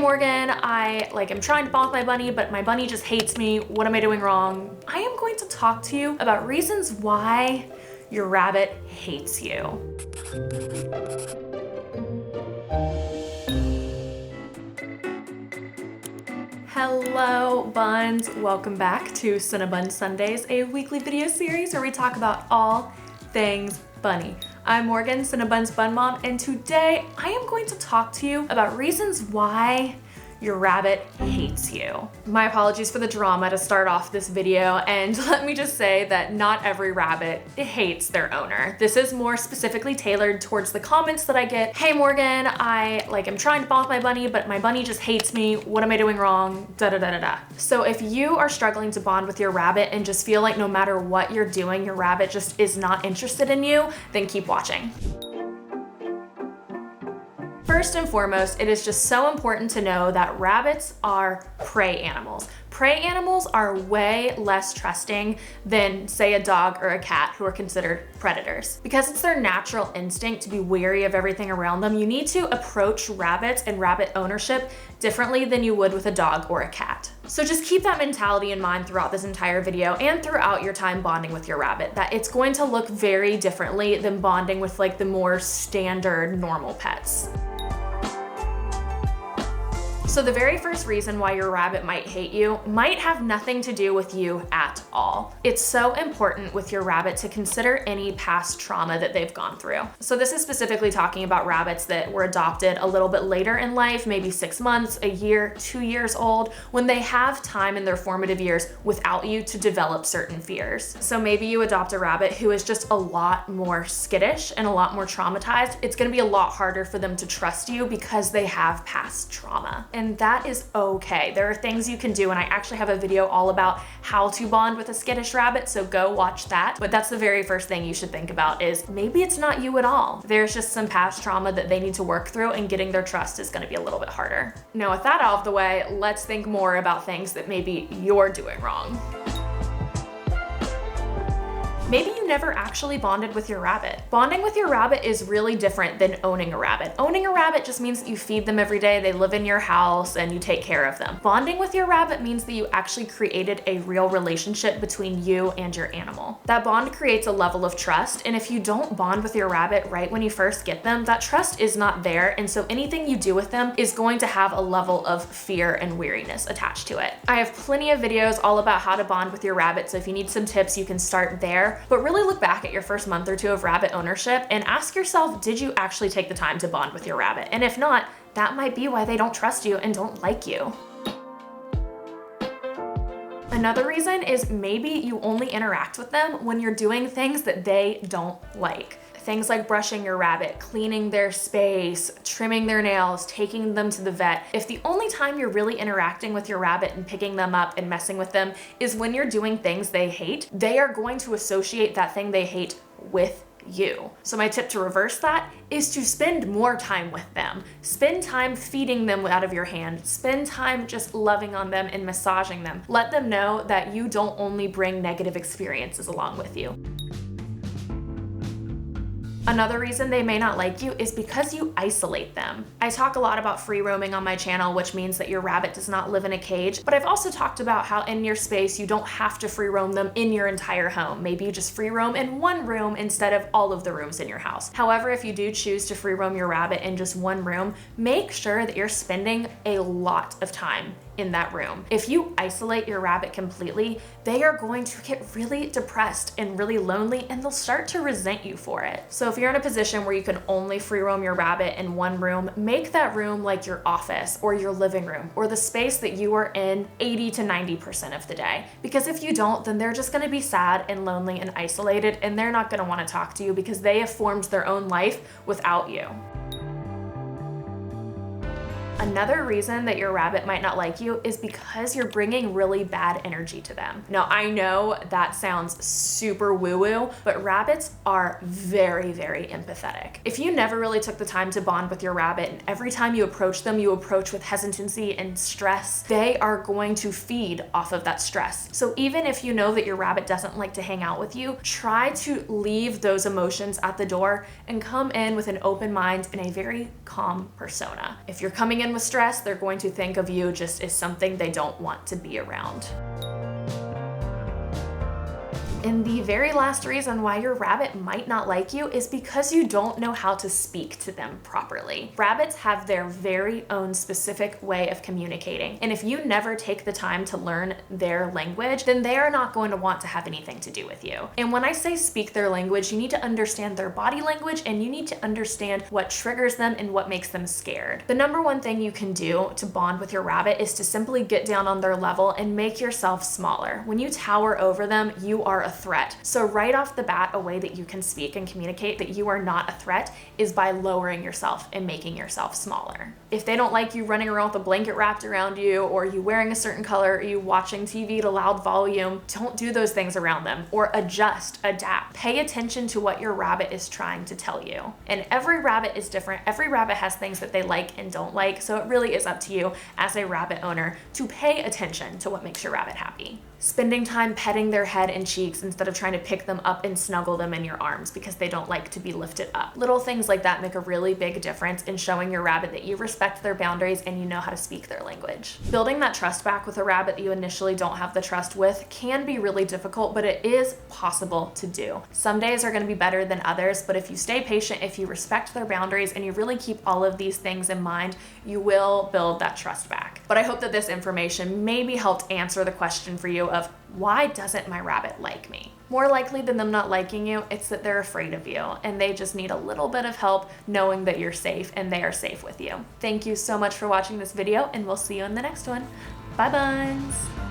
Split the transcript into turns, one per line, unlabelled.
Morgan, I am trying to bond with my bunny, but my bunny just hates me. What am I doing wrong? I am going to talk to you about reasons why your rabbit hates you. Hello, Buns. Welcome back to Cinnabun Sundays, a weekly video series where we talk about all things bunny. I'm Morgan, Cinnabun's bun mom, and today I am going to talk to you about reasons why your rabbit hates you. My apologies for the drama to start off this video, and let me just say that not every rabbit hates their owner. This is more specifically tailored towards the comments that I get. Hey Morgan, I am trying to bond with my bunny, but my bunny just hates me. What am I doing wrong? Da da da da da. So if you are struggling to bond with your rabbit and just feel like no matter what you're doing, your rabbit just is not interested in you, then keep watching. First and foremost, it is just so important to know that rabbits are prey animals. Prey animals are way less trusting than, say, a dog or a cat, who are considered predators. Because it's their natural instinct to be wary of everything around them, you need to approach rabbits and rabbit ownership differently than you would with a dog or a cat. So just keep that mentality in mind throughout this entire video and throughout your time bonding with your rabbit, that it's going to look very differently than bonding with the more standard normal pets. So the very first reason why your rabbit might hate you might have nothing to do with you at all. It's so important with your rabbit to consider any past trauma that they've gone through. So this is specifically talking about rabbits that were adopted a little bit later in life, maybe 6 months, a year, 2 years old, when they have time in their formative years without you to develop certain fears. So maybe you adopt a rabbit who is just a lot more skittish and a lot more traumatized. It's gonna be a lot harder for them to trust you because they have past trauma. And that is okay. There are things you can do, and I actually have a video all about how to bond with a skittish rabbit, so go watch that. But that's the very first thing you should think about, is maybe it's not you at all. There's just some past trauma that they need to work through, and getting their trust is gonna be a little bit harder. Now, with that out of the way, let's think more about things that maybe you're doing wrong. Maybe you never actually bonded with your rabbit. Bonding with your rabbit is really different than owning a rabbit. Owning a rabbit just means that you feed them every day, they live in your house, and you take care of them. Bonding with your rabbit means that you actually created a real relationship between you and your animal. That bond creates a level of trust, and if you don't bond with your rabbit right when you first get them, that trust is not there, and so anything you do with them is going to have a level of fear and weariness attached to it. I have plenty of videos all about how to bond with your rabbit, so if you need some tips, you can start there. But really look back at your first month or two of rabbit ownership and ask yourself, did you actually take the time to bond with your rabbit? And if not, that might be why they don't trust you and don't like you. Another reason is maybe you only interact with them when you're doing things that they don't like. Things like brushing your rabbit, cleaning their space, trimming their nails, taking them to the vet. If the only time you're really interacting with your rabbit and picking them up and messing with them is when you're doing things they hate, they are going to associate that thing they hate with you. So my tip to reverse that is to spend more time with them. Spend time feeding them out of your hand. Spend time just loving on them and massaging them. Let them know that you don't only bring negative experiences along with you. Another reason they may not like you is because you isolate them. I talk a lot about free roaming on my channel, which means that your rabbit does not live in a cage, but I've also talked about how in your space you don't have to free roam them in your entire home. Maybe you just free roam in one room instead of all of the rooms in your house. However, if you do choose to free roam your rabbit in just one room, make sure that you're spending a lot of time in that room. If you isolate your rabbit completely, they are going to get really depressed and really lonely, and they'll start to resent you for it. So if you're in a position where you can only free roam your rabbit in one room, make that room like your office or your living room or the space that you are in 80 to 90% of the day. Because if you don't, then they're just gonna be sad and lonely and isolated, and they're not gonna wanna talk to you because they have formed their own life without you. Another reason that your rabbit might not like you is because you're bringing really bad energy to them. Now, I know that sounds super woo-woo, but rabbits are very, very empathetic. If you never really took the time to bond with your rabbit, and every time you approach them, you approach with hesitancy and stress, they are going to feed off of that stress. So even if you know that your rabbit doesn't like to hang out with you, try to leave those emotions at the door and come in with an open mind and a very calm persona. If you're coming in And with stress, they're going to think of you just as something they don't want to be around. And the very last reason why your rabbit might not like you is because you don't know how to speak to them properly. Rabbits have their very own specific way of communicating. And if you never take the time to learn their language, then they are not going to want to have anything to do with you. And when I say speak their language, you need to understand their body language and you need to understand what triggers them and what makes them scared. The number one thing you can do to bond with your rabbit is to simply get down on their level and make yourself smaller. When you tower over them, you are a threat. So right off the bat, a way that you can speak and communicate that you are not a threat is by lowering yourself and making yourself smaller. If they don't like you running around with a blanket wrapped around you, or you wearing a certain color, or you watching TV at a loud volume, don't do those things around them, or adjust, adapt. Pay attention to what your rabbit is trying to tell you. And every rabbit is different. Every rabbit has things that they like and don't like. So it really is up to you as a rabbit owner to pay attention to what makes your rabbit happy. Spending time petting their head and cheeks instead of trying to pick them up and snuggle them in your arms because they don't like to be lifted up. Little things like that make a really big difference in showing your rabbit that you respect their boundaries and you know how to speak their language. Building that trust back with a rabbit that you initially don't have the trust with can be really difficult, but it is possible to do. Some days are going to be better than others, but if you stay patient, if you respect their boundaries, and you really keep all of these things in mind, you will build that trust back. But I hope that this information maybe helped answer the question for you of why doesn't my rabbit like me? More likely than them not liking you, it's that they're afraid of you and they just need a little bit of help knowing that you're safe and they are safe with you. Thank you so much for watching this video and we'll see you in the next one. Bye, Buns!